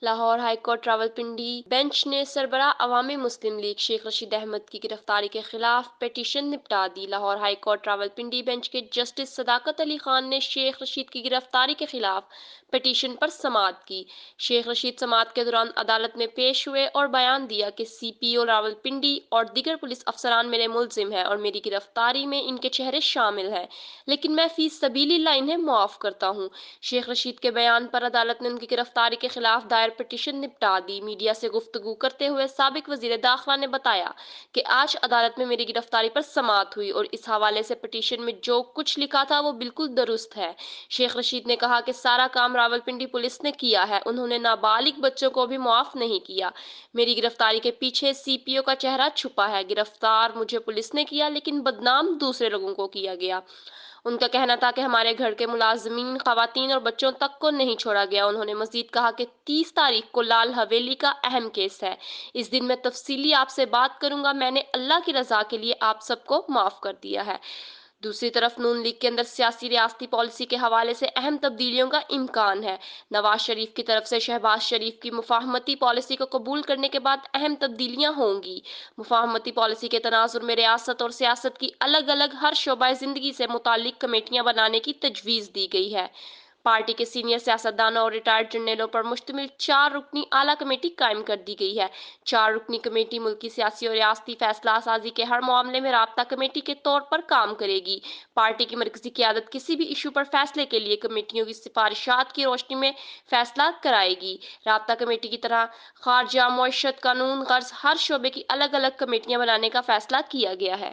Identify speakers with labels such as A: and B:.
A: Lahore high court Rawalpindi bench نے سربراہ عوامی مسلم لیگ شیخ رشید احمد کی گرفتاری کے خلاف پٹیشن نمٹا دی۔ Lahore high court Rawalpindi bench کے جسٹس صداقت علی خان نے شیخ رشید کی گرفتاری کے خلاف پٹیشن پر سماعت کی۔ شیخ رشید سماعت کے دوران عدالت میں پیش ہوئے اور بیان دیا کہ سی پی او راولپنڈی اور دیگر پولیس افسران میرے ملزم ہیں اور میری گرفتاری میں ان کے چہرے شامل ہیں، لیکن میں فی سبیل اللہ انہیں معاف کرتا ہوں۔ شیخ رشید کے بیان پر عدالت نے ان کی گرفتاری کے خلاف دائر پٹیشن نمٹا دی۔ میڈیا سے گفتگو کرتے ہوئے سابق وزیر داخلہ نے بتایا کہ آج عدالت میں میری گرفتاری پر سماعت ہوئی اور اس حوالے سے پٹیشن میں جو کچھ لکھا تھا وہ بالکل درست ہے۔ شیخ رشید نے کہا کہ سارا کام راولپنڈی پولیس نے کیا ہے، انہوں نے نابالغ بچوں کو بھی معاف نہیں کیا۔ میری گرفتاری کے پیچھے سی پی او کا چہرہ چھپا ہے۔ گرفتار مجھے پولیس نے کیا لیکن بدنام دوسرے لوگوں کو کیا گیا۔ ان کا کہنا تھا کہ ہمارے گھر کے ملازمین، خواتین اور بچوں تک کو نہیں چھوڑا گیا۔ انہوں نے مزید کہا کہ 30 تاریخ کو لال حویلی کا اہم کیس ہے، اس دن میں تفصیلی آپ سے بات کروں گا، میں نے اللہ کی رضا کے لیے آپ سب کو معاف کر دیا ہے۔ دوسری طرف نون لیگ کے اندر سیاسی ریاستی پالیسی کے حوالے سے اہم تبدیلیوں کا امکان ہے۔ نواز شریف کی طرف سے شہباز شریف کی مفاہمتی پالیسی کو قبول کرنے کے بعد اہم تبدیلیاں ہوں گی۔ مفاہمتی پالیسی کے تناظر میں ریاست اور سیاست کی الگ الگ ہر شعبہ زندگی سے متعلق کمیٹیاں بنانے کی تجویز دی گئی ہے۔ پارٹی کے سینئر سیاستدانوں اور ریٹائرڈ جرنیلوں پر مشتمل 4 رکنی اعلیٰ کمیٹی قائم کر دی گئی ہے۔ 4 رکنی کمیٹی ملکی سیاسی اور ریاستی فیصلہ سازی کے ہر معاملے میں رابطہ کمیٹی کے طور پر کام کرے گی۔ پارٹی کی مرکزی قیادت کسی بھی ایشو پر فیصلے کے لیے کمیٹیوں کی سفارشات کی روشنی میں فیصلہ کرائے گی۔ رابطہ کمیٹی کی طرح خارجہ، معیشت، قانون، قرض، ہر شعبے کی الگ الگ کمیٹیاں بنانے کا فیصلہ کیا گیا ہے۔